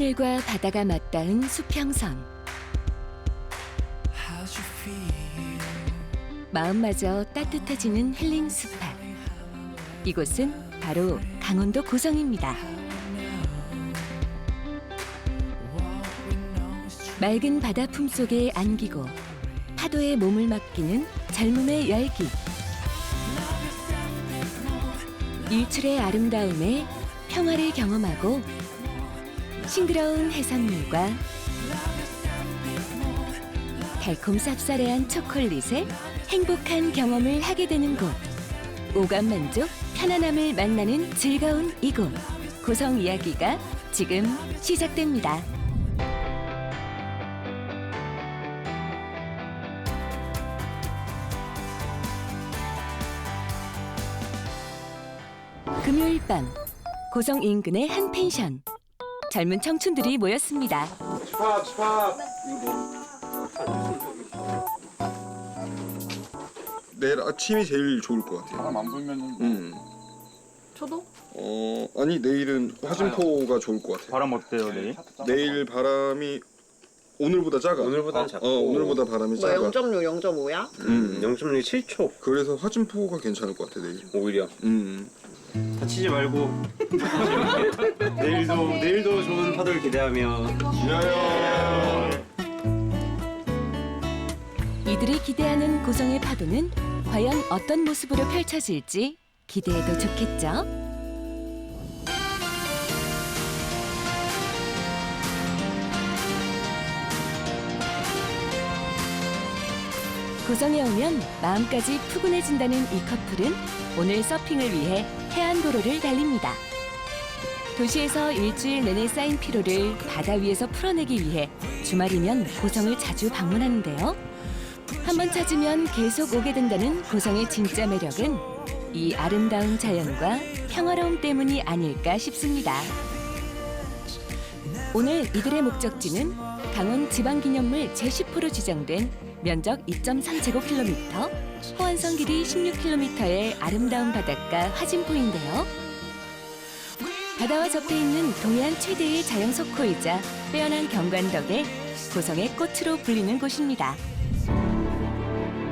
하늘과 바다가 맞닿은 수평선. 마음마저 따뜻해지는 힐링 스팟. 이곳은 바로 강원도 고성입니다. 맑은 바다 품속에 안기고 파도에 몸을 맡기는 젊음의 열기. 일출의 아름다움에 평화를 경험하고 싱그러운 해산물과 달콤 쌉싸래한 초콜릿에 행복한 경험을 하게 되는 곳. 오감 만족, 편안함을 만나는 즐거운 이곳. 고성 이야기가 지금 시작됩니다. 금요일 밤, 고성 인근의 한 펜션. 젊은 청춘들이 모였습니다. 집합. 내일 아침이 제일 좋을 것 같아요. 바람 안 불면은 저도? 아니 내일은 화진포가 좋을 것 같아요. 바람 어때요 내일? 내일 바람이 오늘보다 작아. 오늘보다는 작고. 오늘보다 바람이 뭐 작아. 0.6, 0.5야? 0.6이 7초 그래서 화진포가 괜찮을 것 같아 내일. 오히려 다치지 말고 내일도 좋은 파도를 기대하며 이들이 기대하는 고성의 파도는 과연 어떤 모습으로 펼쳐질지 기대해도 좋겠죠? 고성에 오면 마음까지 푸근해진다는 이 커플은 오늘 서핑을 위해 해안도로를 달립니다. 도시에서 일주일 내내 쌓인 피로를 바다 위에서 풀어내기 위해 주말이면 고성을 자주 방문하는데요. 한번 찾으면 계속 오게 된다는 고성의 진짜 매력은 이 아름다운 자연과 평화로움 때문이 아닐까 싶습니다. 오늘 이들의 목적지는 강원 지방기념물 제10호로 지정된 면적 2.3제곱킬로미터, 호안선 길이 16km의 아름다운 바닷가 화진포인데요. 바다와 접해 있는 동해안 최대의 자연 석호이자 빼어난 경관 덕에 고성의 꽃으로 불리는 곳입니다.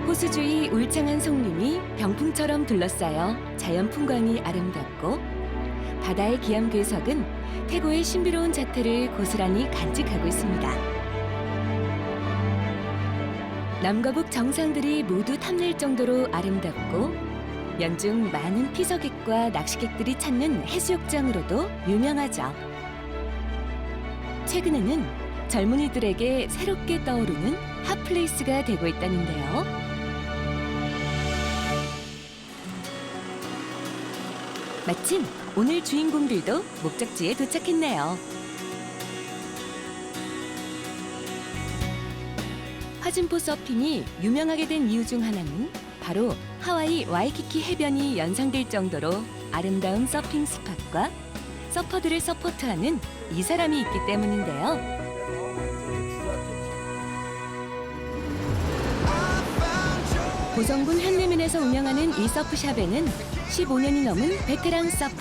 호수 주위 울창한 송림이 병풍처럼 둘러싸여 자연 풍광이 아름답고 바다의 기암괴석은 태고의 신비로운 자태를 고스란히 간직하고 있습니다. 남과 북 정상들이 모두 탐낼 정도로 아름답고 연중 많은 피서객과 낚시객들이 찾는 해수욕장으로도 유명하죠. 최근에는 젊은이들에게 새롭게 떠오르는 핫플레이스가 되고 있다는데요. 마침 오늘 주인공들도 목적지에 도착했네요. 화진포 서핑이 유명하게 된 이유 중 하나는 바로 하와이 와이키키 해변이 연상될 정도로 아름다운 서핑 스팟과 서퍼들을 서포트하는 이 사람이 있기 때문인데요. 고성군 현내면에서 운영하는 이 서프샵에는 15년이 넘은 베테랑 서퍼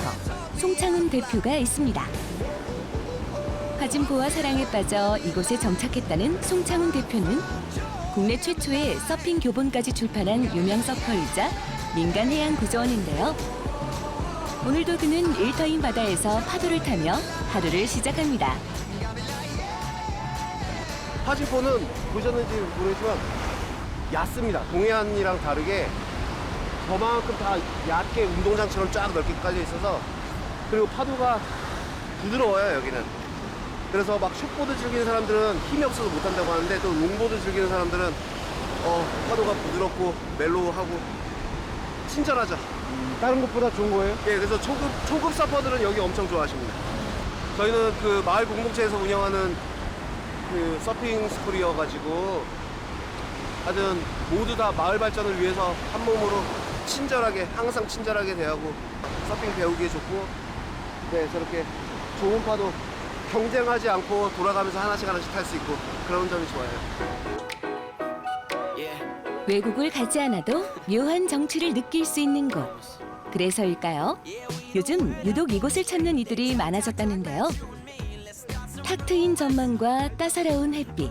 송창훈 대표가 있습니다. 화진포와 사랑에 빠져 이곳에 정착했다는 송창훈 대표는 국내 최초의 서핑 교본까지 출판한 유명 서퍼이자 민간 해양 구조원인데요. 오늘도 그는 일터인 바다에서 파도를 타며 하루를 시작합니다. 화진포는 보셨는지 모르겠지만 얕습니다. 동해안이랑 다르게 저만큼 다 얕게 운동장처럼 쫙 넓게 깔려 있어서, 그리고 파도가 부드러워요 여기는. 그래서 막 숏보드 즐기는 사람들은 힘이 없어서 못한다고 하는데, 또 롱보드 즐기는 사람들은 파도가 부드럽고 멜로우하고 친절하죠. 다른 곳보다 좋은 거예요? 예, 그래서 초급 서퍼들은 여기 엄청 좋아하십니다. 저희는 그 마을 공동체에서 운영하는 그 서핑 스쿨이어가지고 하여튼 모두 다 마을 발전을 위해서 한 몸으로 친절하게, 항상 친절하게 대하고 서핑 배우기에 좋고, 네, 저렇게 좋은 파도 경쟁하지 않고 돌아가면서 하나씩 탈 수 있고 그런 점이 좋아요. 외국을 가지 않아도 묘한 정취를 느낄 수 있는 곳. 그래서일까요? 요즘 유독 이곳을 찾는 이들이 많아졌다는데요. 탁 트인 전망과 따사로운 햇빛,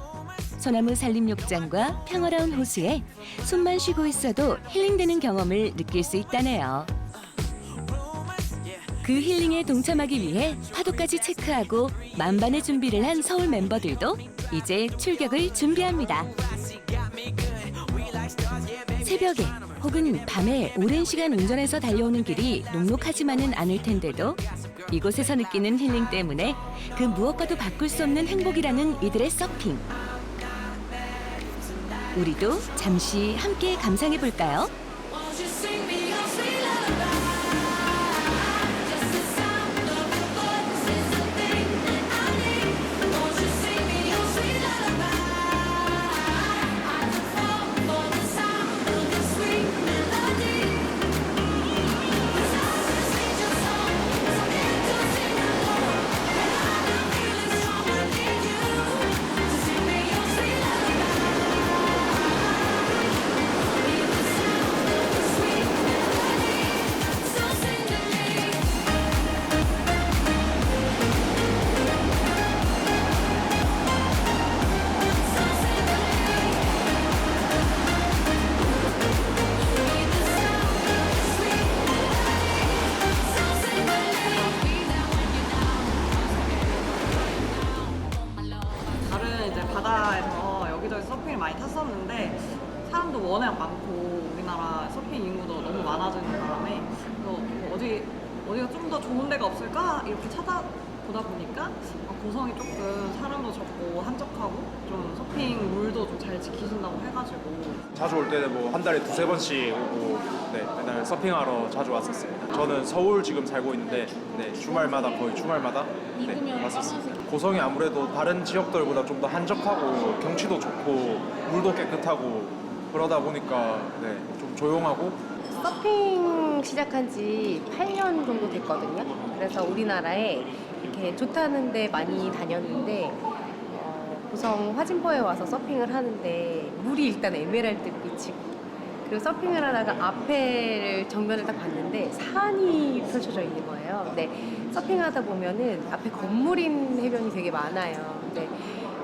소나무 산림욕장과 평화로운 호수에 숨만 쉬고 있어도 힐링되는 경험을 느낄 수 있다네요. 그 힐링에 동참하기 위해 파도까지 체크하고 만반의 준비를 한 서울 멤버들도 이제 출격을 준비합니다. 새벽에 혹은 밤에 오랜 시간 운전해서 달려오는 길이 녹록하지만은 않을 텐데도 이곳에서 느끼는 힐링 때문에 그 무엇과도 바꿀 수 없는 행복이라는 이들의 서핑. 우리도 잠시 함께 감상해 볼까요? 다른 이제 바다에서 여기저기 서핑을 많이 탔었는데 사람도 워낙 많고 우리나라 서핑 인구도 너무 많아지는 바람에 뭐 어디가 좀 더 좋은 데가 없을까 이렇게 찾아보다 보니까 고성이 조금 사람도 적고 한적하고 좀 서핑 룰도 좀 잘 지키신다고 해가지고 자주 올 때는 뭐 한 달에 두세 번씩 오고 네, 맨날 서핑하러 자주 왔었습니다. 저는 서울 지금 살고 있는데 네, 주말마다 거의 주말마다 네, 왔었습니다. 고성이 아무래도 다른 지역들보다 좀 더 한적하고 경치도 좋고 물도 깨끗하고 그러다 보니까 네, 좀 조용하고 서핑 시작한 지 8년 정도 됐거든요. 그래서 우리나라에 이렇게 좋다는데 많이 다녔는데 고성 화진포에 와서 서핑을 하는데 물이 일단 에메랄드 빛이고 그리고 서핑을 하다가 앞에를 정면을 딱 봤는데 산이 펼쳐져 있는 거예요. 근데 서핑하다 보면은 앞에 건물인 해변이 되게 많아요. 근데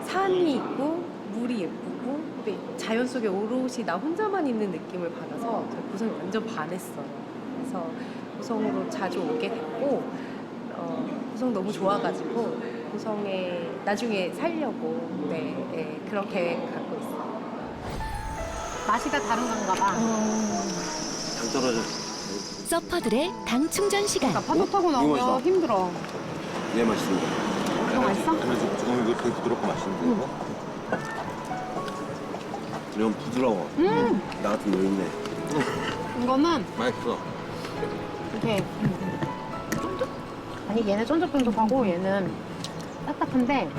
산이 있고 물이 예쁘고 근데 자연 속에 오롯이 나 혼자만 있는 느낌을 받아서 저 고성에 완전 반했어요. 그래서 고성으로 자주 오게 됐고 고성 너무 좋아가지고 고성에 나중에 살려고 네, 그런 계획 갖고 있어요. 맛이 다 다른 건가 봐. 당 떨어졌어. 서퍼들의 당 충전 시간. 파도 타고 나오면 힘들어. 네, 맛있습니다. 이거 맛있어? 조금 이거 되게 부드럽고 맛있는데 이거? 이건 부드러워. 나 같은 노인네. 이거는 맛있어. 이렇게 쫀득? 아니 얘는 쫀득쫀득하고 얘는 딱딱한데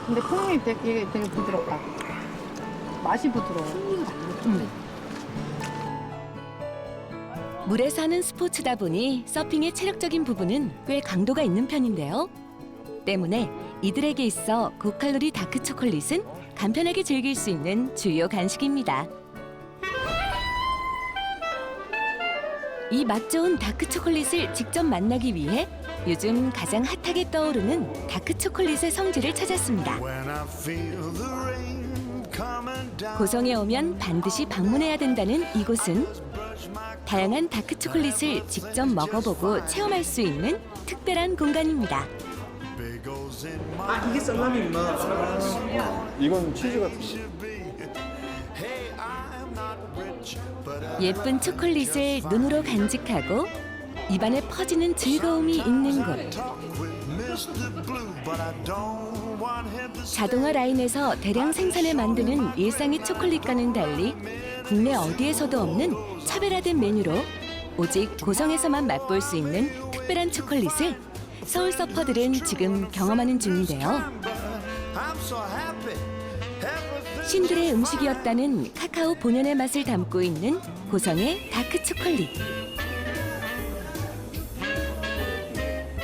근데 콩이 되게 부드럽다. 맛이 부드러워. 물에 사는 스포츠다 보니 서핑의 체력적인 부분은 꽤 강도가 있는 편인데요. 때문에 이들에게 있어 고칼로리 다크 초콜릿은 간편하게 즐길 수 있는 주요 간식입니다. 이 맛 좋은 다크 초콜릿을 직접 만나기 위해 요즘 가장 핫하게 떠오르는 다크 초콜릿의 성지를 찾았습니다. 고성에 오면 반드시 방문해야 된다는 이곳은 다양한 다크 초콜릿을 직접 먹어보고 체험할 수 있는 특별한 공간입니다. 아 이게 썰라미구나. 이건 치즈 같은데. 예쁜 초콜릿을 눈으로 간직하고 입안에 퍼지는 즐거움이 있는 곳. 자동화 라인에서 대량 생산해 만드는 일상의 초콜릿과는 달리 국내 어디에서도 없는 차별화된 메뉴로 오직 고성에서만 맛볼 수 있는 특별한 초콜릿을 서울 서퍼들은 지금 경험하는 중인데요. 신들의 음식이었다는 카카오 본연의 맛을 담고 있는 고성의 다크 초콜릿.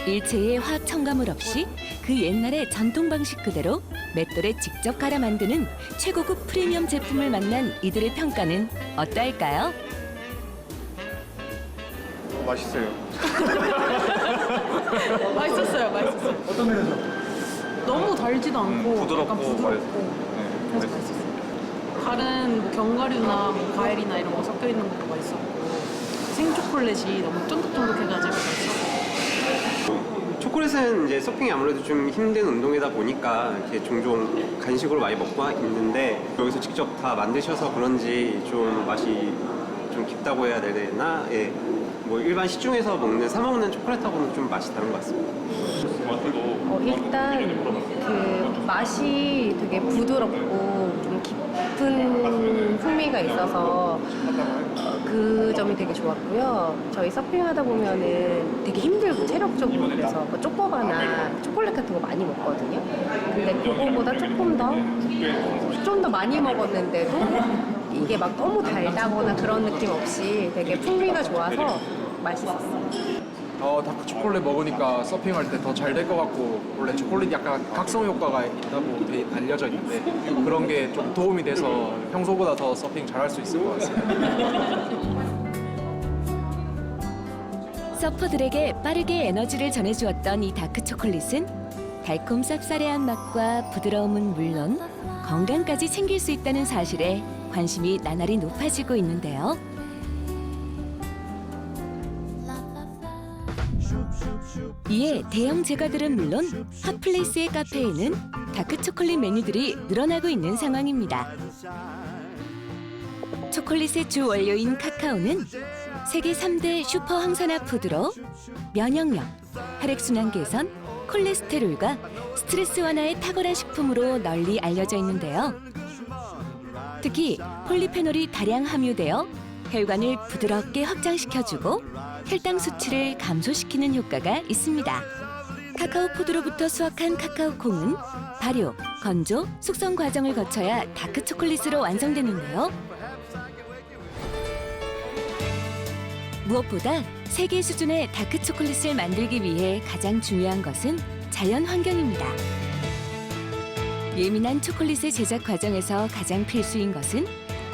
일체의 화학 첨가물 없이 그 옛날의 전통 방식 그대로 맷돌에 직접 갈아 만드는 최고급 프리미엄 제품을 만난 이들의 평가는 어떨까요? 맛있어요. 맛있었어요. 어떤 면에서? 너무 달지도 않고 부드럽고 약간 부드럽고 그래서 맛있었어요. 다른 뭐 견과류나 뭐 과일이나 이런 거 섞여 있는 것도 맛있었고 생초콜릿이 너무 쫀득쫀득해가지고 맛있었어요. 초콜릿은 이제 서핑이 아무래도 좀 힘든 운동이다 보니까 이렇게 종종 간식으로 많이 먹고 있는데 여기서 직접 다 만드셔서 그런지 좀 맛이 좀 깊다고 해야 되나? 예. 뭐 일반 시중에서 사 먹는 초콜릿하고는 좀 맛이 다른 것 같습니다. 일단 그 맛이 되게 부드럽고 좀 깊은 풍미가 있어서 그 점이 되게 좋았고요. 저희 서핑하다 보면은 되게 힘들고 체력적으로 그래서 뭐 초코바나 초콜릿 같은 거 많이 먹거든요. 근데 그거보다 조금 좀 더 많이 먹었는데도 이게 막 너무 달다거나 그런 느낌 없이 되게 풍미가 좋아서 맛있었어요. 다크 초콜릿 먹으니까 서핑할 때 더 잘 될 것 같고 원래 초콜릿 약간 각성 효과가 있다고 알려져 있는데 그런 게 좀 도움이 돼서 평소보다 더 서핑 잘할 수 있을 것 같습니다. 서퍼들에게 빠르게 에너지를 전해주었던 이 다크 초콜릿은 달콤 쌉싸래한 맛과 부드러움은 물론 건강까지 챙길 수 있다는 사실에 관심이 나날이 높아지고 있는데요. 이에 대형 제과들은 물론 핫플레이스의 카페에는 다크 초콜릿 메뉴들이 늘어나고 있는 상황입니다. 초콜릿의 주 원료인 카카오는 세계 3대 슈퍼 항산화 푸드로 면역력, 혈액순환 개선, 콜레스테롤과 스트레스 완화에 탁월한 식품으로 널리 알려져 있는데요. 특히 폴리페놀이 다량 함유되어 혈관을 부드럽게 확장시켜주고 혈당 수치를 감소시키는 효과가 있습니다. 카카오 포드로부터 수확한 카카오 콩은 발효, 건조, 숙성 과정을 거쳐야 다크 초콜릿으로 완성되는데요. 무엇보다 세계 수준의 다크 초콜릿을 만들기 위해 가장 중요한 것은 자연 환경입니다. 예민한 초콜릿의 제작 과정에서 가장 필수인 것은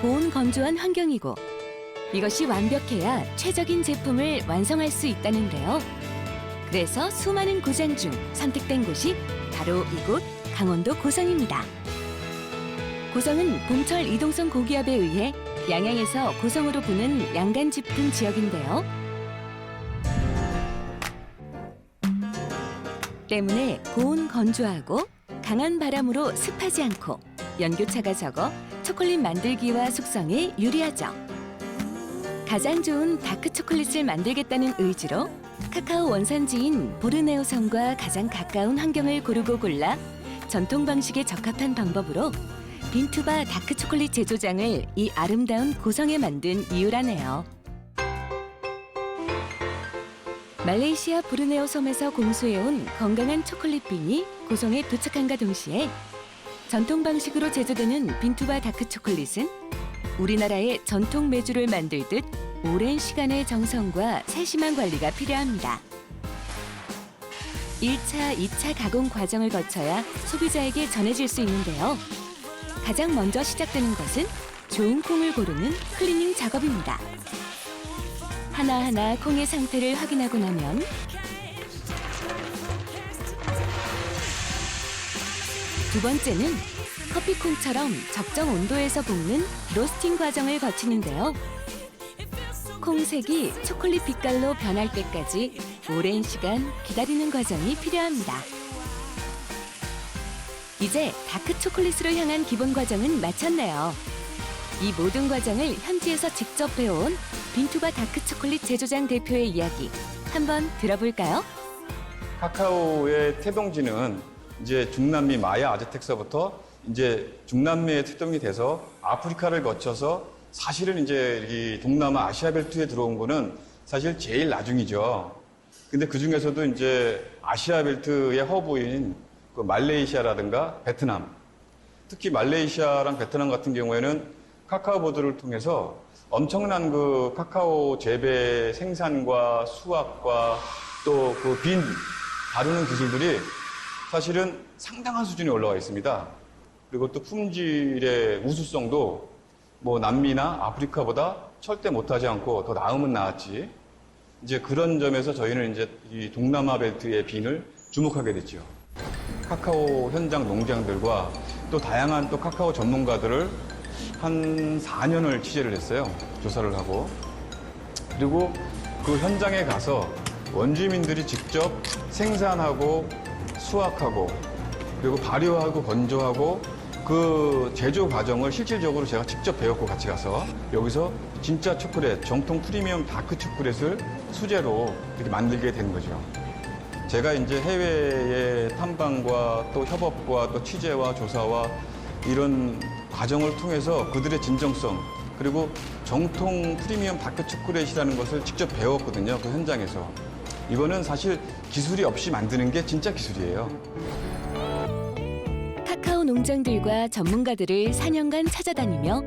고온 건조한 환경이고 이것이 완벽해야 최적인 제품을 완성할 수 있다는데요. 그래서 수많은 고장 중 선택된 곳이 바로 이곳 강원도 고성입니다. 고성은 봄철 이동성 고기압에 의해 양양에서 고성으로 부는 양간 짚은 지역인데요. 때문에 고온 건조하고 강한 바람으로 습하지 않고 연교차가 적어 초콜릿 만들기와 숙성에 유리하죠. 가장 좋은 다크 초콜릿을 만들겠다는 의지로 카카오 원산지인 보르네오성과 가장 가까운 환경을 고르고 골라 전통 방식에 적합한 방법으로 빈투바 다크 초콜릿 제조장을 이 아름다운 고성에 만든 이유라네요. 말레이시아 보르네오 섬에서 공수해온 건강한 초콜릿빈이 고성에 도착한과 동시에 전통 방식으로 제조되는 빈투바 다크 초콜릿은 우리나라의 전통 메주를 만들듯 오랜 시간의 정성과 세심한 관리가 필요합니다. 1차, 2차 가공 과정을 거쳐야 소비자에게 전해질 수 있는데요. 가장 먼저 시작되는 것은 좋은 콩을 고르는 클리닝 작업입니다. 하나하나 콩의 상태를 확인하고 나면 두 번째는 커피콩처럼 적정 온도에서 볶는 로스팅 과정을 거치는데요. 콩색이 초콜릿 빛깔로 변할 때까지 오랜 시간 기다리는 과정이 필요합니다. 이제 다크 초콜릿으로 향한 기본 과정은 마쳤네요. 이 모든 과정을 현지에서 직접 배워온 빈투바 다크 초콜릿 제조장 대표의 이야기 한번 들어볼까요? 카카오의 태동지는 이제 중남미 마야 아즈텍서부터 이제 중남미에 태동이 돼서 아프리카를 거쳐서 사실은 이제 이 동남아 아시아 벨트에 들어온 거는 사실 제일 나중이죠. 근데 그 중에서도 이제 아시아 벨트의 허브인 그 말레이시아라든가 베트남, 특히 말레이시아랑 베트남 같은 경우에는 카카오 보드를 통해서 엄청난 그 카카오 재배 생산과 수확과 또 그 빈 다루는 기술들이 사실은 상당한 수준에 올라와 있습니다. 그리고 또 품질의 우수성도 뭐 남미나 아프리카보다 절대 못하지 않고 더 나으면 나았지. 이제 그런 점에서 저희는 이제 이 동남아 벨트의 빈을 주목하게 됐죠. 카카오 현장 농장들과 또 다양한 또 카카오 전문가들을 한 4년을 취재를 했어요. 조사를 하고. 그리고 그 현장에 가서 원주민들이 직접 생산하고 수확하고 그리고 발효하고 건조하고 그 제조 과정을 실질적으로 제가 직접 배웠고 같이 가서 여기서 진짜 초콜릿, 정통 프리미엄 다크 초콜릿을 수제로 이렇게 만들게 된 거죠. 제가 이제 해외의 탐방과 또 협업과 또 취재와 조사와 이런 과정을 통해서 그들의 진정성 그리고 정통 프리미엄 다크 초콜릿이라는 것을 직접 배웠거든요. 그 현장에서. 이거는 사실 기술이 없이 만드는 게 진짜 기술이에요. 카카오 농장들과 전문가들을 4년간 찾아다니며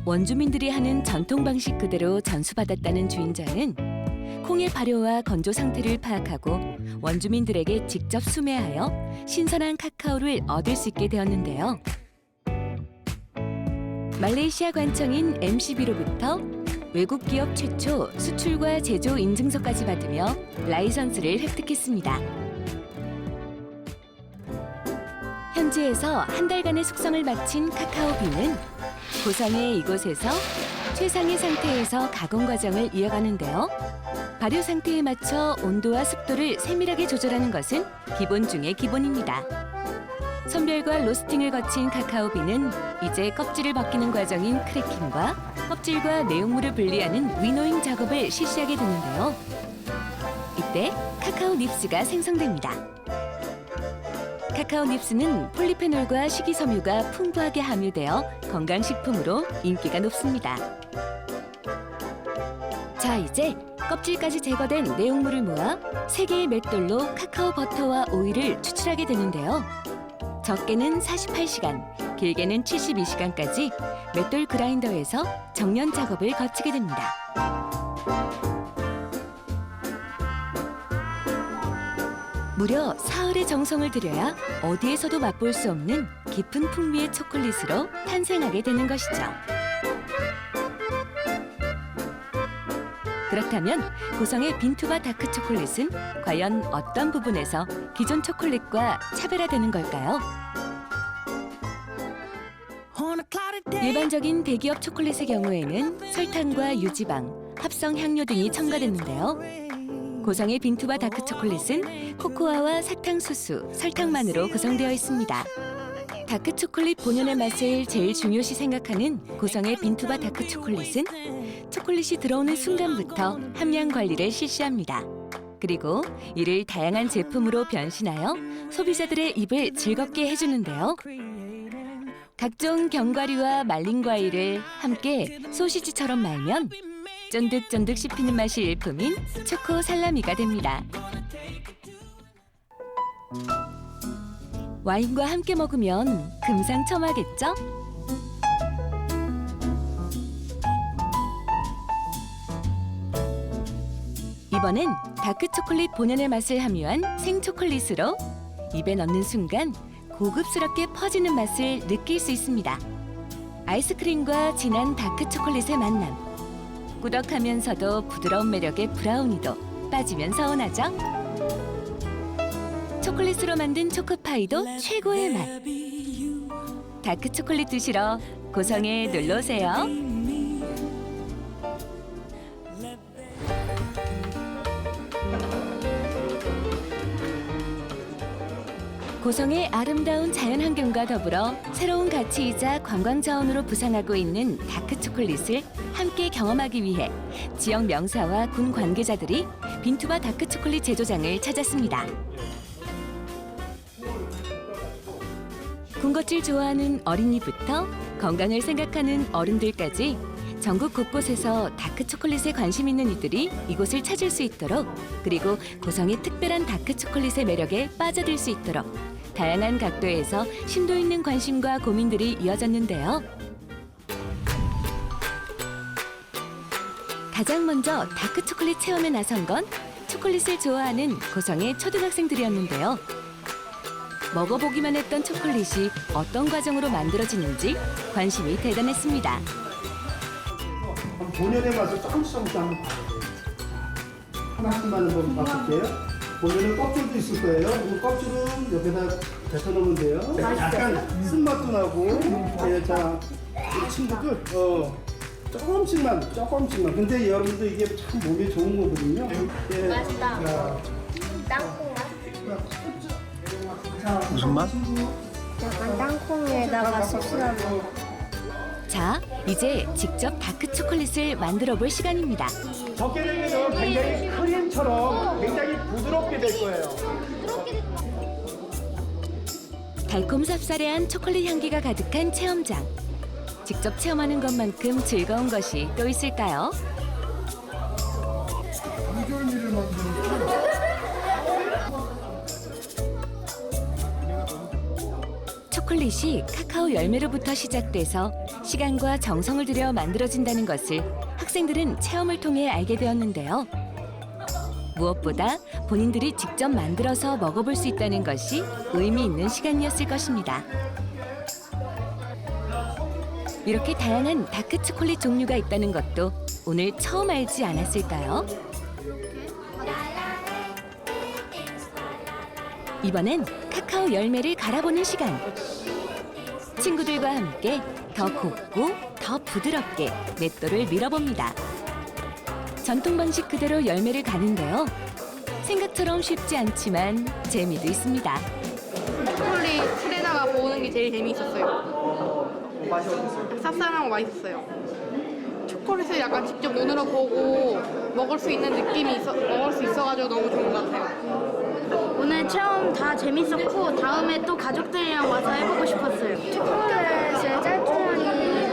원주민들이 하는 전통 방식 그대로 전수받았다는 주인장은 콩의 발효와 건조 상태를 파악하고 원주민들에게 직접 수매하여 신선한 카카오를 얻을 수 있게 되었는데요. 말레이시아 관청인 MCB로부터 외국 기업 최초 수출과 제조 인증서까지 받으며 라이선스를 획득했습니다. 현지에서 한 달간의 숙성을 마친 카카오빈은 고성의 이곳에서 최상의 상태에서 가공 과정을 이어가는데요. 발효 상태에 맞춰 온도와 습도를 세밀하게 조절하는 것은 기본 중의 기본입니다. 선별과 로스팅을 거친 카카오빈은 이제 껍질을 벗기는 과정인 크래킹과 껍질과 내용물을 분리하는 위노잉 작업을 실시하게 되는데요. 이때 카카오 닙스가 생성됩니다. 카카오 닙스는 폴리페놀과 식이섬유가 풍부하게 함유되어 건강식품으로 인기가 높습니다. 자, 이제 껍질까지 제거된 내용물을 모아 3개의 맷돌로 카카오 버터와 오일을 추출하게 되는데요. 적게는 48시간, 길게는 72시간까지 맷돌 그라인더에서 정련 작업을 거치게 됩니다. 무려 사흘의 정성을 들여야 어디에서도 맛볼 수 없는 깊은 풍미의 초콜릿으로 탄생하게 되는 것이죠. 그렇다면 고성의 빈투바 다크 초콜릿은 과연 어떤 부분에서 기존 초콜릿과 차별화되는 걸까요? 일반적인 대기업 초콜릿의 경우에는 설탕과 유지방, 합성 향료 등이 첨가됐는데요. 고성의 빈투바 다크 초콜릿은 코코아와 사탕수수, 설탕만으로 구성되어 있습니다. 다크 초콜릿 본연의 맛을 제일 중요시 생각하는 고성의 빈투바 다크 초콜릿은 초콜릿이 들어오는 순간부터 함량 관리를 실시합니다. 그리고 이를 다양한 제품으로 변신하여 소비자들의 입을 즐겁게 해주는데요. 각종 견과류와 말린 과일을 함께 소시지처럼 말면 쫀득쫀득 씹히는 맛이 일품인 초코 살라미가 됩니다. 와인과 함께 먹으면 금상첨화겠죠? 이번엔 다크 초콜릿 본연의 맛을 함유한 생초콜릿으로 입에 넣는 순간 고급스럽게 퍼지는 맛을 느낄 수 있습니다. 아이스크림과 진한 다크 초콜릿의 만남. 꾸덕하면서도 부드러운 매력의 브라우니도 빠지면 서운하죠? 초콜릿으로 만든 초코파이도 최고의 맛. 다크 초콜릿 드시러 고성에 놀러오세요. 고성의 아름다운 자연환경과 더불어 새로운 가치이자 관광자원으로 부상하고 있는 다크 초콜릿을 함께 경험하기 위해 지역 명사와 군 관계자들이 빈투바 다크 초콜릿 제조장을 찾았습니다. 군것질 좋아하는 어린이부터 건강을 생각하는 어른들까지 전국 곳곳에서 다크 초콜릿에 관심 있는 이들이 이곳을 찾을 수 있도록, 그리고 고성의 특별한 다크 초콜릿의 매력에 빠져들 수 있도록 다양한 각도에서 심도 있는 관심과 고민들이 이어졌는데요. 가장 먼저 다크 초콜릿 체험에 나선 건 초콜릿을 좋아하는 고성의 초등학생들이었는데요. 먹어보기만 했던 초콜릿이 어떤 과정으로 만들어지는지 관심이 대단했습니다. 본연의 맛을 조금씩 한번 봐보세요. 하나씩만 한번 봐볼게요. 보면은 껍질도 있을 거예요. 이 껍질은 옆에다 뱉어놓으면 돼요. 약간 쓴맛도 나고. 예, 자, 이 친구들, 조금씩만. 근데 여러분들 이게 참 몸에 좋은 거거든요. 예. 맛있다. 땅콩 맛? 무슨 맛? 약간 땅콩에다가 소스를 자, 이제 직접 다크 초콜릿을 만들어 볼 시간입니다. 적게 되면 굉장히 크림처럼 굉장히 부드럽게 될 거예요. 달콤 쌉싸래한 초콜릿 향기가 가득한 체험장. 직접 체험하는 것만큼 즐거운 것이 또 있을까요? 초콜릿이 카카오 열매로부터 시작돼서 시간과 정성을 들여 만들어진다는 것을 학생들은 체험을 통해 알게 되었는데요. 무엇보다 본인들이 직접 만들어서 먹어볼 수 있다는 것이 의미 있는 시간이었을 것입니다. 이렇게 다양한 다크 초콜릿 종류가 있다는 것도 오늘 처음 알지 않았을까요? 이번엔 카카오 열매를 갈아보는 시간. 친구들과 함께 더 곱고 더 부드럽게 맷돌을 밀어봅니다. 전통 방식 그대로 열매를 가는데요. 생각처럼 쉽지 않지만 재미도 있습니다. 초콜릿 틀에다가 보는 게 제일 재미있었어요. 맛이 어땠어요? 쌉쌀하고 맛있었어요. 초콜릿을 약간 직접 눈으로 보고 먹을 수 있는 느낌이 먹을 수 있어가지고 너무 좋은 것 같아요. 오늘 체험 다 재밌었고 다음에 또 가족들이랑 와서 해보고 싶었어요. 초콜릿을 짤조름이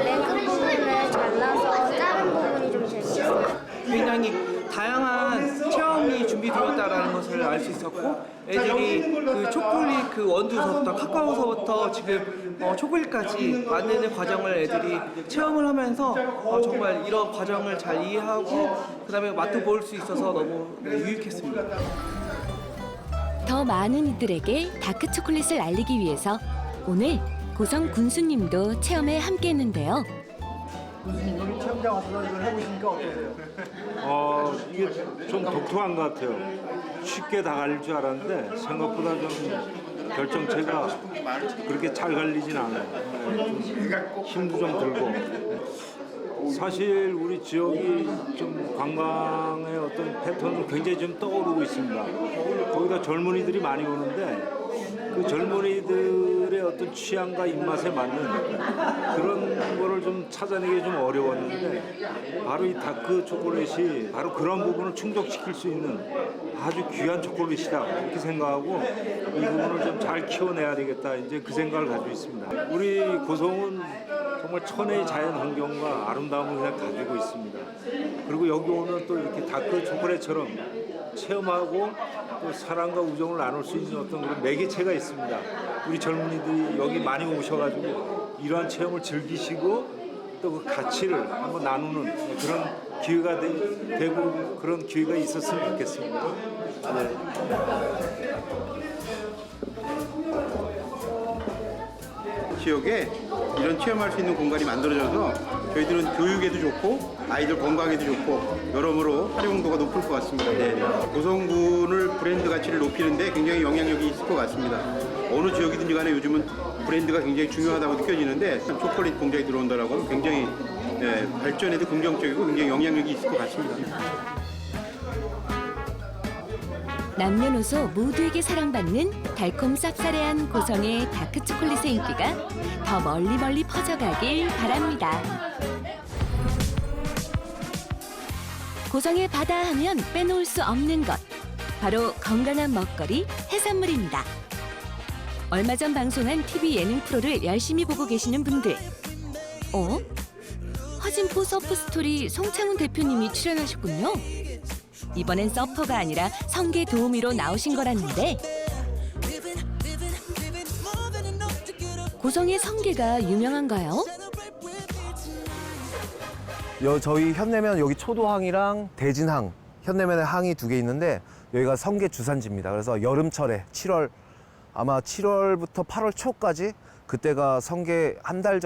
랭크 부분을 잘라서 자른 부분이 좀 재밌었어요. 굉장히 다양한 체험이 준비되었다라는 것을 알 수 있었고 애들이 그 초콜릿 그 원두서부터 카카오서부터 지금 초콜릿까지 만드는 과정을 애들이 체험을 하면서 정말 이런 과정을 잘 이해하고 그다음에 맛도 볼 수 있어서 너무 유익했습니다. 더 많은 이들에게 다크 초콜릿을 알리기 위해서 오늘 고성 군수님도 체험에 함께했는데요. 군수님 여기 체험장 와서 이걸 해보시니까 어떠세요? 이게 좀 독특한 것 같아요. 쉽게 다 갈릴 줄 알았는데 생각보다 좀 결정체가 그렇게 잘 갈리진 않아요. 좀 힘도 좀 들고. 사실 우리 지역이 좀 관광의 어떤 패턴으로 굉장히 좀 떠오르고 있습니다. 거기다 젊은이들이 많이 오는데 그 젊은이들의 어떤 취향과 입맛에 맞는 그런 거를 좀 찾아내기 좀 어려웠는데 바로 이 다크 초콜릿이 바로 그런 부분을 충족시킬 수 있는 아주 귀한 초콜릿이다 이렇게 생각하고 이 부분을 좀 잘 키워내야 되겠다 이제 그 생각을 가지고 있습니다. 우리 고성은 정말 천혜의 자연 환경과 아름다움을 그냥 가지고 있습니다. 그리고 여기 오면 또 이렇게 다크 초콜릿처럼 체험하고 또 사랑과 우정을 나눌 수 있는 어떤 그런 매개체가 있습니다. 우리 젊은이들이 여기 많이 오셔가지고 이러한 체험을 즐기시고 또 그 가치를 한번 나누는 그런 기회가 되고 그런 기회가 있었으면 좋겠습니다. 네. 지역에 이런 체험할 수 있는 공간이 만들어져서 저희들은 교육에도 좋고 아이들 건강에도 좋고 여러모로 활용도가 높을 것 같습니다. 네. 고성군을 브랜드 가치를 높이는데 굉장히 영향력이 있을 것 같습니다. 어느 지역이든지 간에 요즘은 브랜드가 굉장히 중요하다고 느껴지는데 초콜릿 공장이 들어온다라고 하면 굉장히 발전에도 긍정적이고 굉장히 영향력이 있을 것 같습니다. 남녀노소 모두에게 사랑받는 달콤 쌉싸래한 고성의 다크 초콜릿의 인기가 더 멀리 퍼져가길 바랍니다. 고성의 바다 하면 빼놓을 수 없는 것, 바로 건강한 먹거리 해산물입니다. 얼마 전 방송한 TV 예능 프로를 열심히 보고 계시는 분들, 허진포 서프스토리 송창훈 대표님이 출연하셨군요. 이번엔 서퍼가 아니라 성게 도우미로 나오신 거라는데 고성의 성게가 유명한가요? 저희 현내면 여기 초도항이랑 대진항, 현내면에 항이 2개 있는데 여기가 성게 주산지입니다. 그래서 여름철에 7월, 아마 7월부터 8월 초까지 그때가 성게 한 달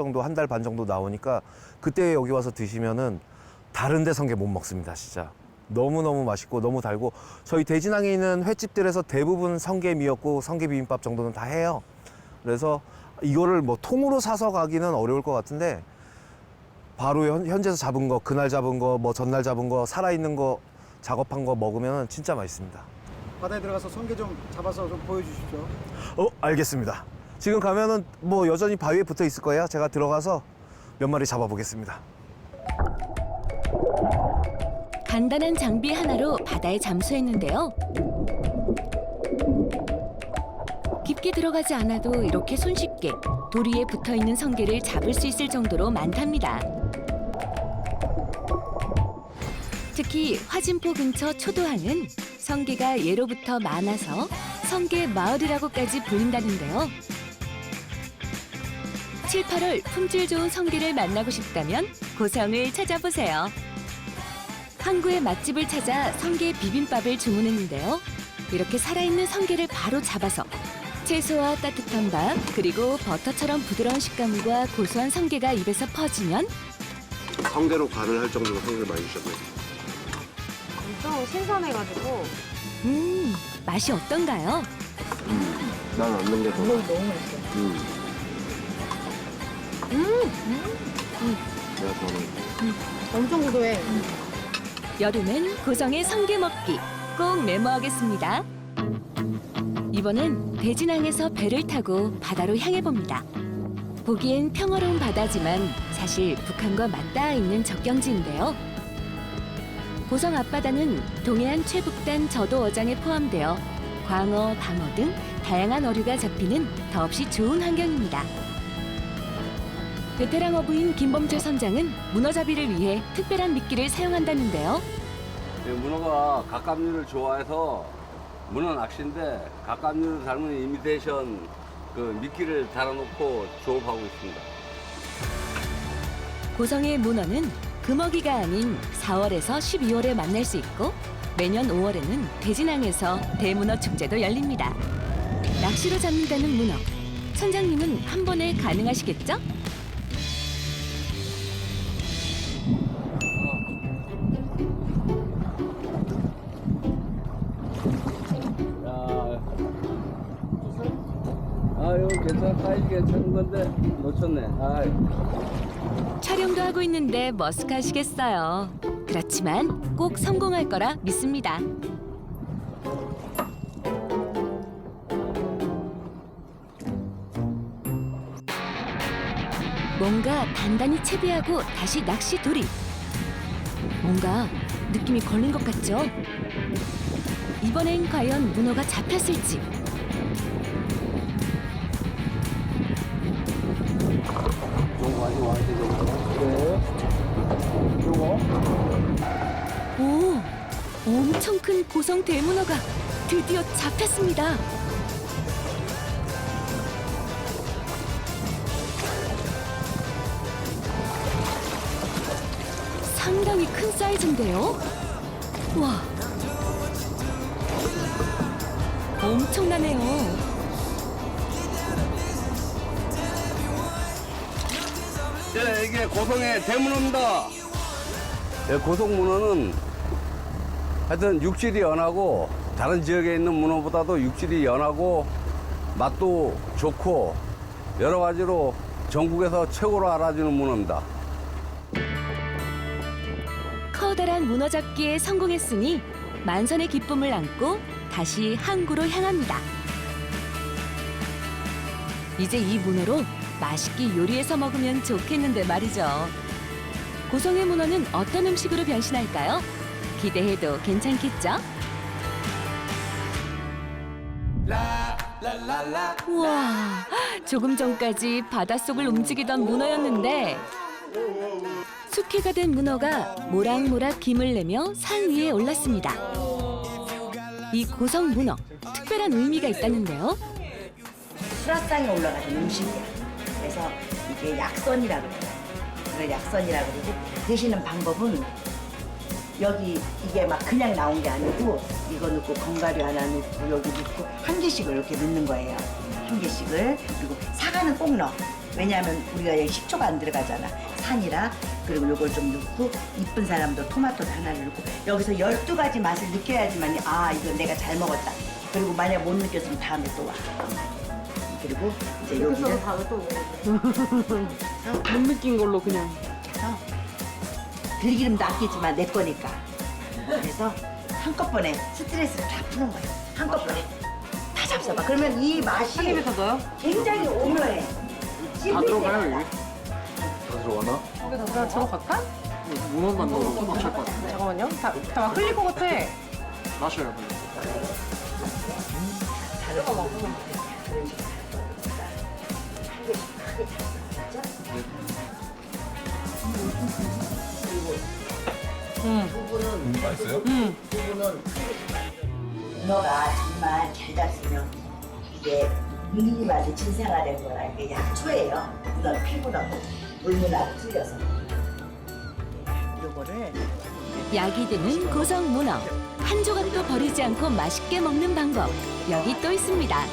반 정도 나오니까 그때 여기 와서 드시면은 다른 데 성게 못 먹습니다, 진짜. 너무너무 맛있고 너무 달고 저희 대진항에 있는 횟집들에서 대부분 성게 미역국, 성게 비빔밥 정도는 다 해요. 그래서 이거를 뭐 통으로 사서 가기는 어려울 것 같은데 바로 현지에서 잡은 거, 그날 잡은 거, 뭐 전날 잡은 거, 살아있는 거 작업한 거 먹으면 진짜 맛있습니다. 바다에 들어가서 성게 좀 잡아서 좀 보여주십시오. 알겠습니다. 지금 가면은 뭐 여전히 바위에 붙어 있을 거예요. 제가 들어가서 몇 마리 잡아보겠습니다. 간단한 장비 하나로 바다에 잠수했는데요. 깊게 들어가지 않아도 이렇게 손쉽게 돌 위에 붙어있는 성게를 잡을 수 있을 정도로 많답니다. 특히 화진포 근처 초도항은 성게가 예로부터 많아서 성게 마을이라고까지 불린다는데요. 7, 8월 품질 좋은 성게를 만나고 싶다면 고성을 찾아보세요. 항구의 맛집을 찾아 성게 비빔밥을 주문했는데요. 이렇게 살아있는 성게를 바로 잡아서 채소와 따뜻한 밥, 그리고 버터처럼 부드러운 식감과 고소한 성게가 입에서 퍼지면 성게로 간을 할 정도로 성게를 많이 주셨네요. 엄청 신선해가지고 맛이 어떤가요? 난 얻는 게 더. 너무 맛있어요. 내가 좋아하는. 엄청 고소해. 여름엔 고성의 성게 먹기 꼭 메모하겠습니다. 이번엔 대진항에서 배를 타고 바다로 향해 봅니다. 보기엔 평화로운 바다지만 사실 북한과 맞닿아 있는 접경지인데요. 고성 앞바다는 동해안 최북단 저도 어장에 포함되어 광어, 방어 등 다양한 어류가 잡히는 더없이 좋은 환경입니다. 베테랑 어부인 김범철 선장은 문어잡이를 위해 특별한 미끼를 사용한다는데요. 문어가 갑각류를 좋아해서 문어 낚시인데 갑각류를 닮은 이미테이션 그 미끼를 달아놓고 조업하고 있습니다. 고성의 문어는 금어기가 아닌 4월에서 12월에 만날 수 있고 매년 5월에는 대진항에서 대문어 축제도 열립니다. 낚시로 잡는다는 문어. 선장님은 한 번에 가능하시겠죠? 아유 괜찮아, 사이즈 괜찮은 건데 놓쳤네. 촬영도 하고 있는데 머쓱하시겠어요. 그렇지만 꼭 성공할 거라 믿습니다. 뭔가 단단히 채비하고 다시 낚시 돌입. 뭔가 느낌이 걸린 것 같죠? 이번엔 과연 문어가 잡혔을지. 오, 엄청 큰 고성 대문어가 드디어 잡혔습니다. 상당히 큰 사이즈인데요. 와, 엄청나네요. 네, 이게 고성의 대문어입니다. 네, 고성 문어는 하여튼 육질이 연하고 다른 지역에 있는 문어보다도 육질이 연하고 맛도 좋고 여러 가지로 전국에서 최고로 알아주는 문어입니다. 커다란 문어 잡기에 성공했으니 만선의 기쁨을 안고 다시 항구로 향합니다. 이제 이 문어로 맛있게 요리해서 먹으면 좋겠는데 말이죠. 고성의 문어는 어떤 음식으로 변신할까요? 기대해도 괜찮겠죠? 우와, 조금 전까지 바닷속을 움직이던 문어였는데 숙회가 된 문어가 모락모락 김을 내며 산 위에 올랐습니다. 이 고성 문어, 특별한 의미가 있다는데요. 수라상에 올라가는 음식이야. 그래서 이게 약선이라고 그래요. 그걸 약선이라고 그러고 드시는 방법은 여기 이게 막 그냥 나온 게 아니고 이거 넣고 건가류 하나 넣고 여기 넣고 한 개씩을 이렇게 넣는 거예요. 한 개씩을. 그리고 사과는 꼭 넣어. 왜냐하면 우리가 여기 식초가 안 들어가잖아. 산이라 그리고 요걸 좀 넣고 이쁜 사람도 토마토를 하나를 넣고 여기서 12가지 맛을 느껴야지만 이건 내가 잘 먹었다. 그리고 만약 못 느꼈으면 다음에 또 와. 그리고 이제 여기를 못 느낀 걸로 그냥. 들기름도 아끼지만 내 거니까. 그래서 한꺼번에 스트레스를 다 푸는 거예요. 한꺼번에 다 잡숴봐. 그러면 이 맛이 한 입에 다 넣어요? 굉장히 오묘해. 다 들어가요 이게? 다 들어가나? 나 들어갈까? 문어만 넣어도 막힐 것 같아. 잠깐만요. 다 흘릴 것 같아. 마셔요. 맛있어요? 문어가 정말 잘 잡수면 이게 미리 맛이 진생화된 거라 이게 약초예요. 문어 피문어고 물문하고 틀려서. 요거를 약이 드는 고성 문어. 한 조각도 버리지 않고 맛있게 먹는 방법. 여기 또 있습니다.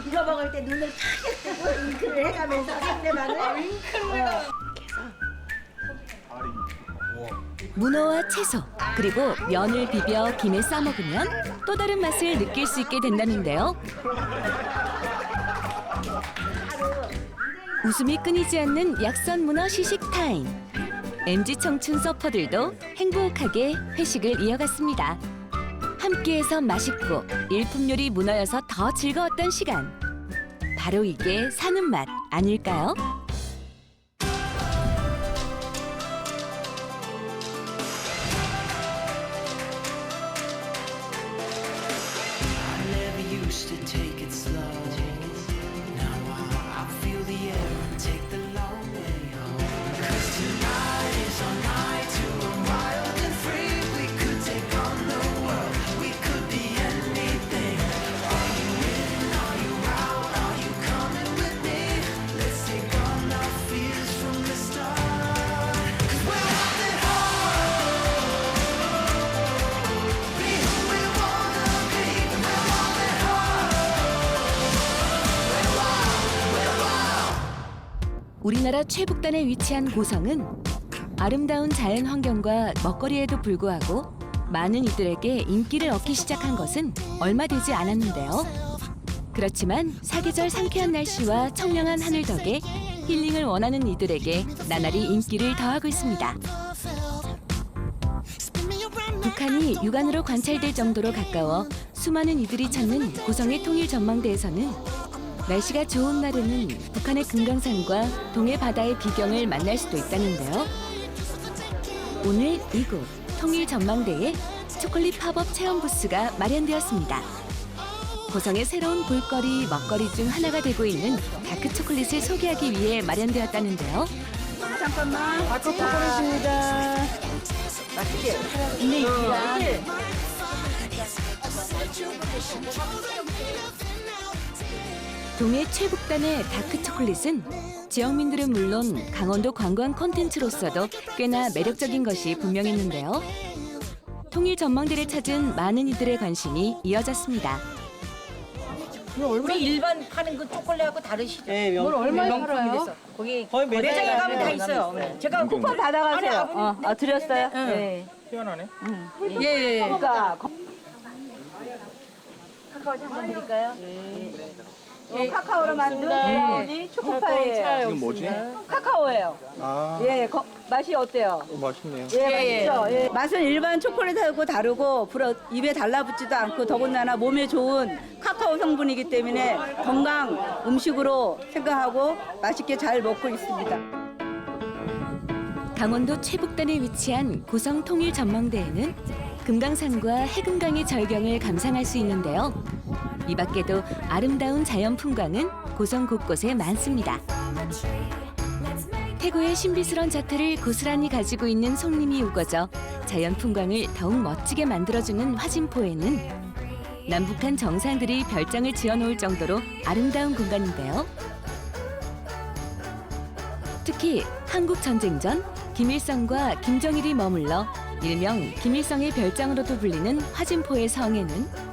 이거 먹을 때 눈을 크게 뜨고 윙크를 해가면서 상대방을 문어와 채소, 그리고 면을 비벼 김에 싸 먹으면 또 다른 맛을 느낄 수 있게 된다는데요. 웃음이 끊이지 않는 약선 문어 시식 타임. MZ 청춘 서퍼들도 행복하게 회식을 이어갔습니다. 함께해서 맛있고 일품 요리 문어여서 더 즐거웠던 시간. 바로 이게 사는 맛 아닐까요? 우리나라 최북단에 위치한 고성은 아름다운 자연 환경과 먹거리에도 불구하고 많은 이들에게 인기를 얻기 시작한 것은 얼마 되지 않았는데요. 그렇지만 사계절 상쾌한 날씨와 청량한 하늘 덕에 힐링을 원하는 이들에게 나날이 인기를 더하고 있습니다. 북한이 육안으로 관찰될 정도로 가까워 수많은 이들이 찾는 고성의 통일 전망대에서는 날씨가 좋은 날에는 북한의 금강산과 동해 바다의 비경을 만날 수도 있다는데요. 오늘 이곳 통일 전망대에 초콜릿 팝업 체험 부스가 마련되었습니다. 고성의 새로운 볼거리, 먹거리 중 하나가 되고 있는 다크 초콜릿을 소개하기 위해 마련되었다는데요. 잠깐만. 다크 초콜릿입니다. 맛있게. 근데 이게 동해 최북단의 다크 초콜릿은 지역민들은 물론 강원도 관광 콘텐츠로서도 꽤나 매력적인 것이 분명했는데요. 통일 전망대를 찾은 많은 이들의 관심이 이어졌습니다. 우리 일반 파는 그 초콜릿하고 다르시죠? 네, 뭘 얼마에 팔아요? 거기 매장에 가면 다 있어요. 제가 쿠폰 받아가세요. 드렸어요? 네. 희한하네. 예. 그러니까 카카오 한번 드릴까요? 카카오로 만든 브라우니 초코파이예요. 이건 뭐지? 카카오예요. 아, 예, 맛이 어때요? 맛있네요. 예, 맛있죠? 예. 맛은 일반 초콜릿하고 다르고 입에 달라붙지도 않고 더군다나 몸에 좋은 카카오 성분이기 때문에 건강 음식으로 생각하고 맛있게 잘 먹고 있습니다. 강원도 최북단에 위치한 고성 통일 전망대에는 금강산과 해금강의 절경을 감상할 수 있는데요. 이 밖에도 아름다운 자연 풍광은 고성 곳곳에 많습니다. 태고의 신비스러운 자태를 고스란히 가지고 있는 송림이 우거져 자연 풍광을 더욱 멋지게 만들어주는 화진포에는 남북한 정상들이 별장을 지어놓을 정도로 아름다운 공간인데요. 특히 한국 전쟁 전 김일성과 김정일이 머물러 일명 김일성의 별장으로도 불리는 화진포의 성에는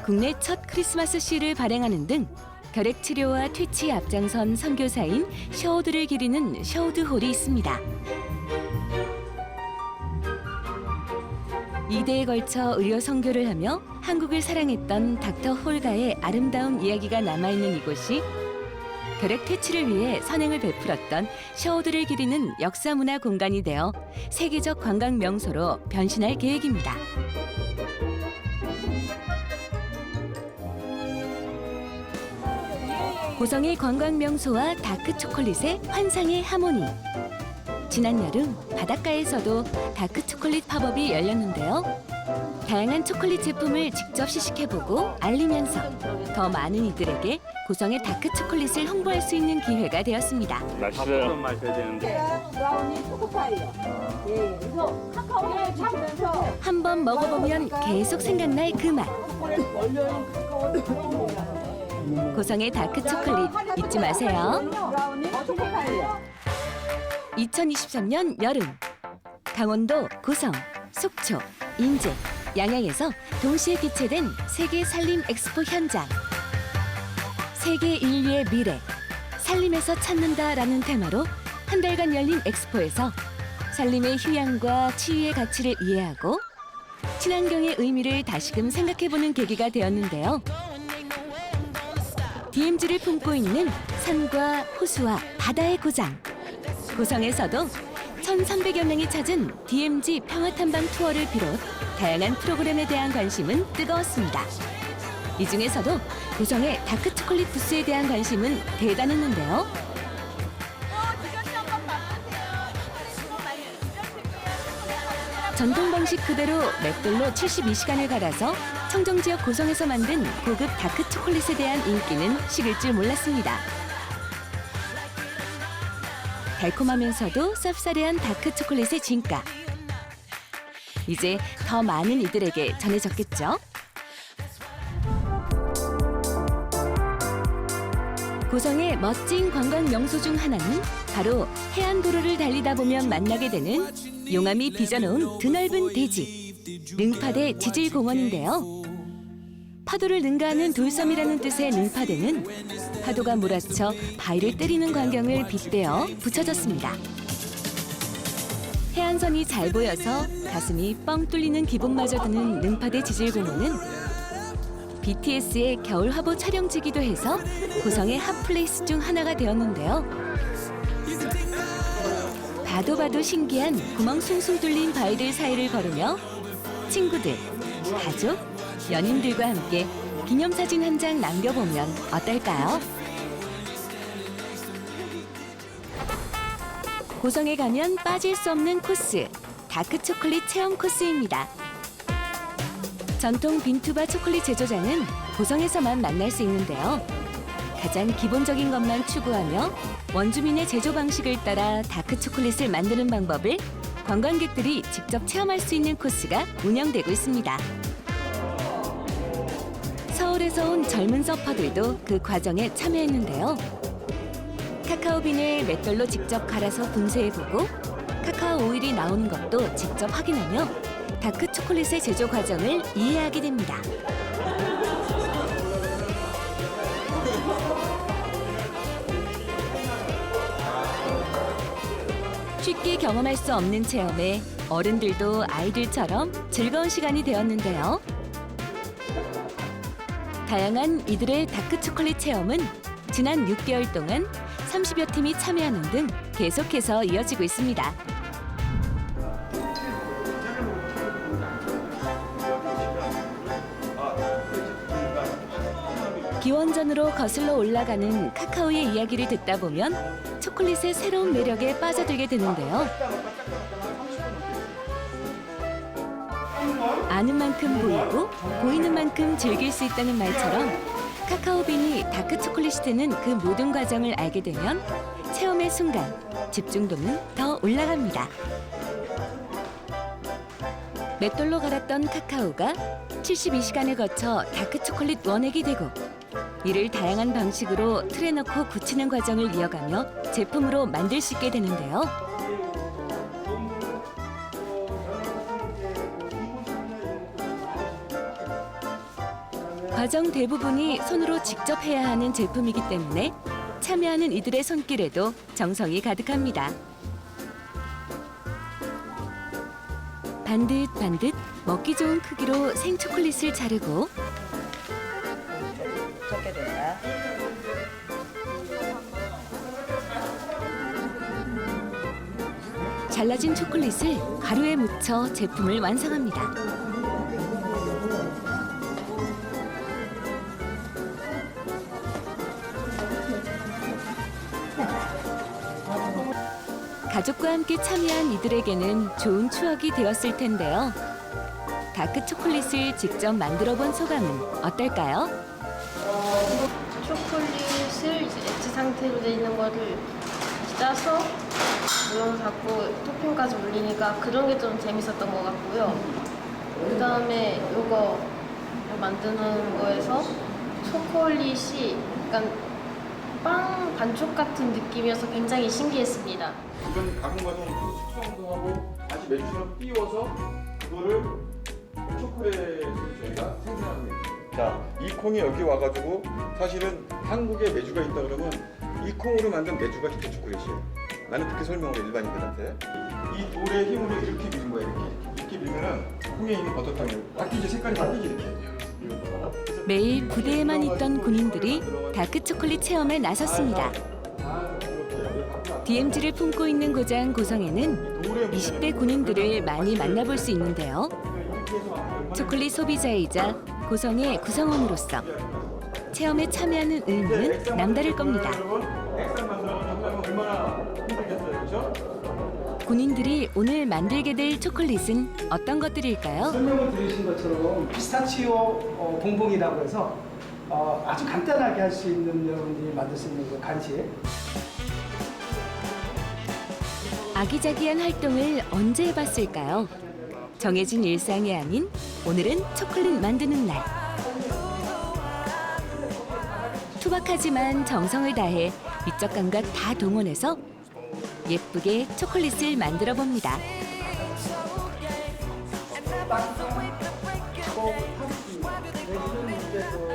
국내 첫 크리스마스 시를 발행하는 등 결핵 치료와 퇴치에 앞장선 선교사인 셔우드를 기리는 셔우드홀이 있습니다. 2대에 걸쳐 의료 선교를 하며 한국을 사랑했던 닥터 홀가의 아름다운 이야기가 남아있는 이곳이 결핵 퇴치를 위해 선행을 베풀었던 셔우드를 기리는 역사문화 공간이 되어 세계적 관광 명소로 변신할 계획입니다. 고성의 관광 명소와 다크 초콜릿의 환상의 하모니. 지난 여름 바닷가에서도 다크 초콜릿 팝업이 열렸는데요. 다양한 초콜릿 제품을 직접 시식해보고 알리면서 더 많은 이들에게 고성의 다크 초콜릿을 홍보할 수 있는 기회가 되었습니다. 맛있어요. 마셔야 되는데. 브라우니 초코파이요. 예, 그래서 카카오를 주시면서 한 번 먹어보면 계속 생각날 그 맛. 고성의 다크 초콜릿 잊지 마세요. 브라우니 초코파이요. 2023년 여름 강원도 고성, 속초, 인제, 양양에서 동시에 개최된 세계 산림 엑스포 현장. 세계 인류의 미래, 산림에서 찾는다라는 테마로 한 달간 열린 엑스포에서 산림의 휴양과 치유의 가치를 이해하고 친환경의 의미를 다시금 생각해보는 계기가 되었는데요. DMZ를 품고 있는 산과 호수와 바다의 고장. 고성에서도 1,300여 명이 찾은 DMZ 평화탐방 투어를 비롯 다양한 프로그램에 대한 관심은 뜨거웠습니다. 이 중에서도 고성의 다크 초콜릿 부스에 대한 관심은 대단했는데요. 전통 방식 그대로 맷돌로 72시간을 갈아서 청정지역 고성에서 만든 고급 다크 초콜릿에 대한 인기는 식을 줄 몰랐습니다. 달콤하면서도 쌉싸래한 다크 초콜릿의 진가. 이제 더 많은 이들에게 전해졌겠죠? 고성의 멋진 관광 명소 중 하나는 바로 해안도로를 달리다 보면 만나게 되는 용암이 빚어놓은 드넓은 대지, 능파대 지질공원인데요. 파도를 능가하는 돌섬이라는 뜻의 능파대는 파도가 몰아쳐 바위를 때리는 광경을 빗대어 붙여졌습니다. 해안선이 잘 보여서 가슴이 뻥 뚫리는 기분마저 드는 능파대 지질공원은 BTS의 겨울 화보 촬영지기도 해서 고성의 핫플레이스 중 하나가 되었는데요. 봐도 신기한 구멍 숭숭 뚫린 바위들 사이를 걸으며 친구들, 가족, 연인들과 함께 기념사진 한 장 남겨보면 어떨까요? 고성에 가면 빠질 수 없는 코스, 다크 초콜릿 체험 코스입니다. 전통 빈투바 초콜릿 제조장은 고성에서만 만날 수 있는데요. 가장 기본적인 것만 추구하며 원주민의 제조 방식을 따라 다크 초콜릿을 만드는 방법을 관광객들이 직접 체험할 수 있는 코스가 운영되고 있습니다. 서울에서 온 젊은 서퍼들도 그 과정에 참여했는데요. 카카오빈을 맷돌로 직접 갈아서 분쇄해보고 카카오 오일이 나오는 것도 직접 확인하며 다크 초콜릿의 제조 과정을 이해하게 됩니다. 쉽게 경험할 수 없는 체험에 어른들도 아이들처럼 즐거운 시간이 되었는데요. 다양한 이들의 다크 초콜릿 체험은 지난 6개월 동안 30여 팀이 참여하는 등 계속해서 이어지고 있습니다. 기원전으로 거슬러 올라가는 카카오의 이야기를 듣다 보면 초콜릿의 새로운 매력에 빠져들게 되는데요. 아는 만큼 보이고 보이는 만큼 즐길 수 있다는 말처럼 카카오빈이 다크 초콜릿이 되는 그 모든 과정을 알게 되면 체험의 순간 집중도는 더 올라갑니다. 맷돌로 갈았던 카카오가 72시간을 거쳐 다크 초콜릿 원액이 되고 이를 다양한 방식으로 틀에 넣고 굳히는 과정을 이어가며 제품으로 만들 수 있게 되는데요. 과정 대부분이 손으로 직접 해야 하는 제품이기 때문에 참여하는 이들의 손길에도 정성이 가득합니다. 반듯반듯 먹기 좋은 크기로 생초콜릿을 자르고 적게 된다. 잘라진 초콜릿을 가루에 묻혀 제품을 완성합니다. 가족과 함께 참여한 이들에게는 좋은 추억이 되었을 텐데요. 다크 초콜릿을 직접 만들어 본 소감은 어떨까요? 초콜릿을 이제 엣지 상태로 돼 있는 거를 짜서 모양 잡고 토핑까지 올리니까 그런 게 좀 재밌었던 것 같고요. 그 다음에 이거 만드는 거에서 초콜릿이 약간 빵 반죽 같은 느낌이어서 굉장히 신기했습니다. 이건 가공 과정을 숙성하고 다시 메주처럼 띄워서 그거를 초콜릿을 저희가 생산합니다. 자, 이 콩이 여기 와가지고 사실은 한국에 메주가 있다 그러면 이 콩으로 만든 메주가 히트 초콜릿이에요. 나는 그렇게 설명을 해, 일반인들한테. 이 돌의 힘으로 이렇게 미는 거야, 이렇게 밀면은 콩에 있는 버터탕이 바뀌지, 색깔이 바뀌지 이렇게. 매일 부대에만 있던 군인들이 다크 초콜릿 체험에 나섰습니다. DMZ를 품고 있는 고장 고성에는 20대 군인들을 많이 만나볼 수 있는데요. 초콜릿 소비자이자 고성의 구성원으로서 체험에 참여하는 의미는 남다를 겁니다. 군인들이 오늘 만들게 될 초콜릿은 어떤 것들일까요? 설명을 드리신 것처럼 피스타치오 봉봉이라고 해서 아주 간단하게 할 수 있는 여러분들이 만들 수 있는 그 간식. 아기자기한 활동을 언제 해봤을까요? 정해진 일상이 아닌 오늘은 초콜릿 만드는 날. 투박하지만 정성을 다해 미적 감각 다 동원해서 예쁘게 초콜릿을 만들어 봅니다.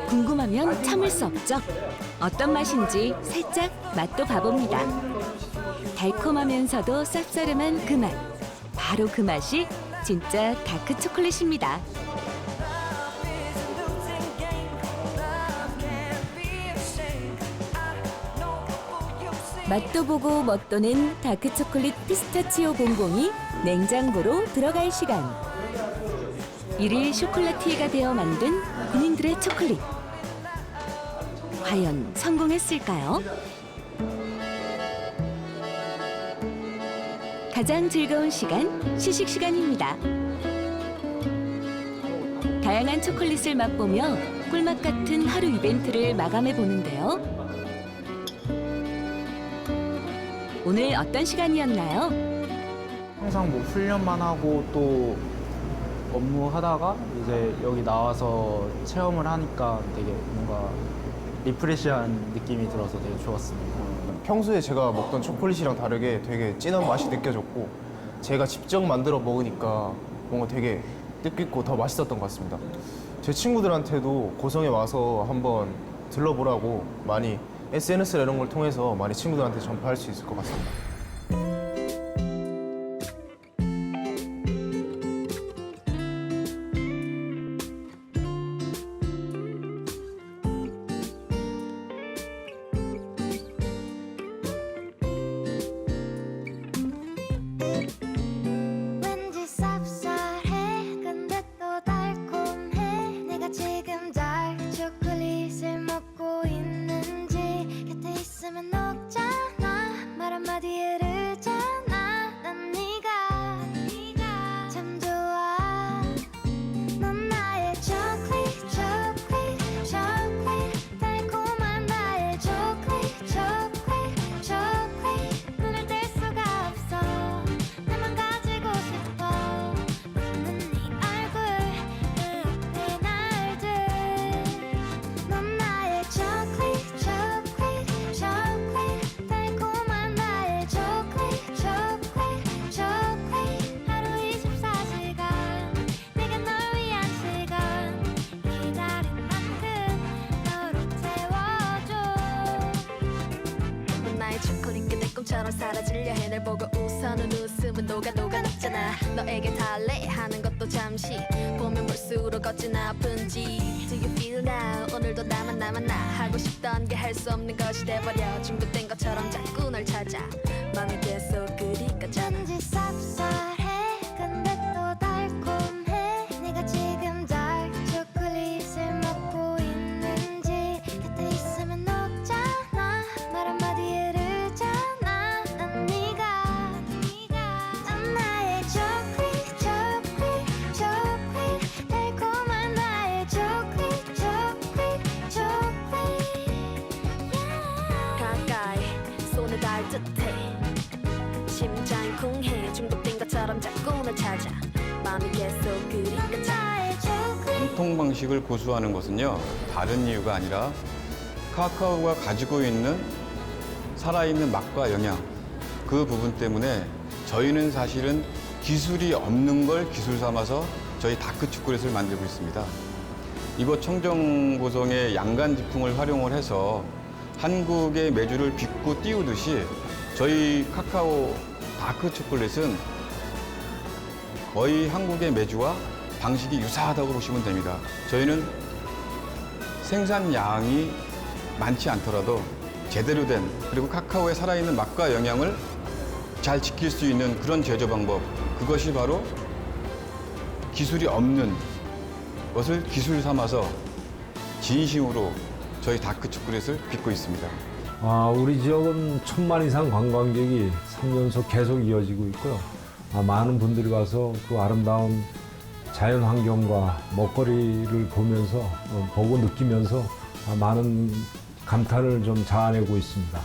궁금하면 참을 수 없죠. 어떤 맛인지 살짝 맛도 봐봅니다. 달콤하면서도 쌉싸름한 그 맛. 바로 그 맛이 진짜 다크 초콜릿입니다. 맛도 보고 멋도 낸 다크 초콜릿 피스타치오 봉봉이 냉장고로 들어갈 시간. 일일 쇼콜라티에가 되어 만든 군인들의 초콜릿. 과연 성공했을까요? 가장 즐거운 시간, 시식 시간입니다. 다양한 초콜릿을 맛보며 꿀맛 같은 하루 이벤트를 마감해 보는데요. 오늘 어떤 시간이었나요? 항상 뭐 훈련만 하고 또 업무하다가 이제 여기 나와서 체험을 하니까 되게 뭔가 리프레시한 느낌이 들어서 되게 좋았습니다. 평소에 제가 먹던 초콜릿이랑 다르게 되게 진한 맛이 느껴졌고 제가 직접 만들어 먹으니까 뭔가 되게 뜻깊고 더 맛있었던 것 같습니다. 제 친구들한테도 고성에 와서 한번 들러보라고 많이 SNS나 이런 걸 통해서 많이 친구들한테 전파할 수 있을 것 같습니다. 왠지 쌉쌀해 근데 또 달콤해 내가 지금 다크 초콜릿을 먹고 있는지 곁에 있으면 녹잖아 말 한마디에 것처럼 사라지려 해 널 보고 웃어는 웃음은 녹아 녹잖아. 너에게 달래 하는 것도 잠시 보면 볼수록 어찌나 아픈지. Do you feel now? 오늘도 나만 나 하고 싶던 게 할 수 없는 것이 돼버려. 중독된 것처럼 자꾸 널 찾아 맘이 계속 그리 가잖아. 왠지 쌉쌀해 근데 또 달콤해. 네가 지금 dark 초콜릿을 먹고 있는지 곁에 있으면 녹잖아. 말 한마디에 흐르잖아. 난 네가 난 나의 초콜릿 달콤한 나의 초콜릿 가까이 손을 닿을 듯해. 심장이 쿵해. 중독된 것처럼 자꾸 널 찾아 마음이 계속 그리 가잖아. 소통 방식을 고수하는 것은요, 다른 이유가 아니라 카카오가 가지고 있는 살아있는 맛과 영양, 그 부분 때문에 저희는 사실은 기술이 없는 걸 기술 삼아서 저희 다크 초콜릿을 만들고 있습니다. 이곳 청정고성의 양간 지풍을 활용을 해서 한국의 메주를 빚고 띄우듯이 저희 카카오 다크 초콜릿은 거의 한국의 메주와 방식이 유사하다고 보시면 됩니다. 저희는 생산량이 많지 않더라도 제대로 된, 그리고 카카오의 살아있는 맛과 영양을 잘 지킬 수 있는 그런 제조 방법, 그것이 바로 기술이 없는 것을 기술 삼아서 진심으로 저희 다크 초콜릿을 빚고 있습니다. 우리 지역은 1000만 이상 관광객이 3년속 계속 이어지고 있고요. 많은 분들이 와서 그 아름다운 자연 환경과 먹거리를 보면서 보고 느끼면서 많은 감탄을 좀 자아내고 있습니다.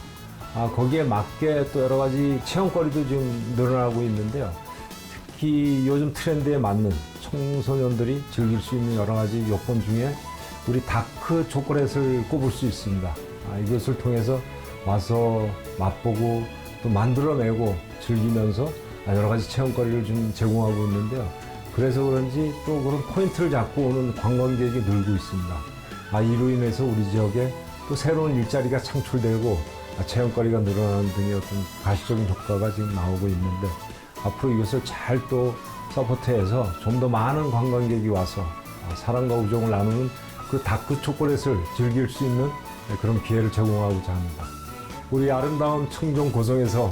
거기에 맞게 또 여러 가지 체험거리도 지금 늘어나고 있는데요. 특히 요즘 트렌드에 맞는 청소년들이 즐길 수 있는 여러 가지 요건 중에 우리 다크 초콜릿을 꼽을 수 있습니다. 이것을 통해서 와서 맛보고 또 만들어내고 즐기면서 여러 가지 체험거리를 좀 제공하고 있는데요. 그래서 그런지 또 그런 포인트를 잡고 오는 관광객이 늘고 있습니다. 이로 인해서 우리 지역에 또 새로운 일자리가 창출되고 체험거리가 늘어나는 등의 어떤 가시적인 효과가 지금 나오고 있는데, 앞으로 이것을 잘 또 서포트해서 좀 더 많은 관광객이 와서 사랑과 우정을 나누는 그 다크 초콜릿을 즐길 수 있는 그런 기회를 제공하고자 합니다. 우리 아름다운 청정 고성에서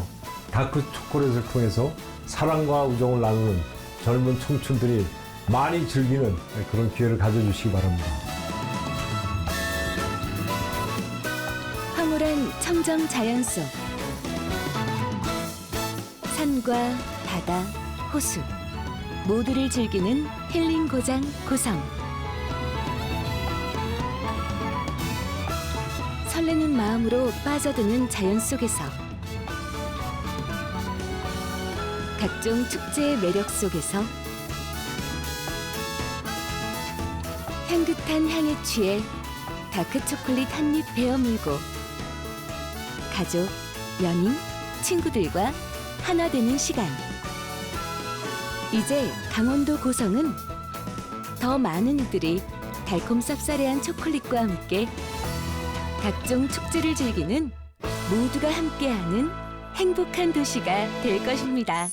다크 초콜릿을 통해서 사랑과 우정을 나누는 젊은 청춘들이 많이 즐기는 그런 기회를 가져주시기 바랍니다. 황홀한 청정 자연 속 산과 바다, 호수 모두를 즐기는 힐링 고장 고성. 설레는 마음으로 빠져드는 자연 속에서 각종 축제의 매력 속에서 향긋한 향에 취해 다크 초콜릿 한 입 베어 물고 가족, 연인, 친구들과 하나 되는 시간. 이제 강원도 고성은 더 많은 이들이 달콤 쌉싸래한 초콜릿과 함께 각종 축제를 즐기는 모두가 함께하는 행복한 도시가 될 것입니다.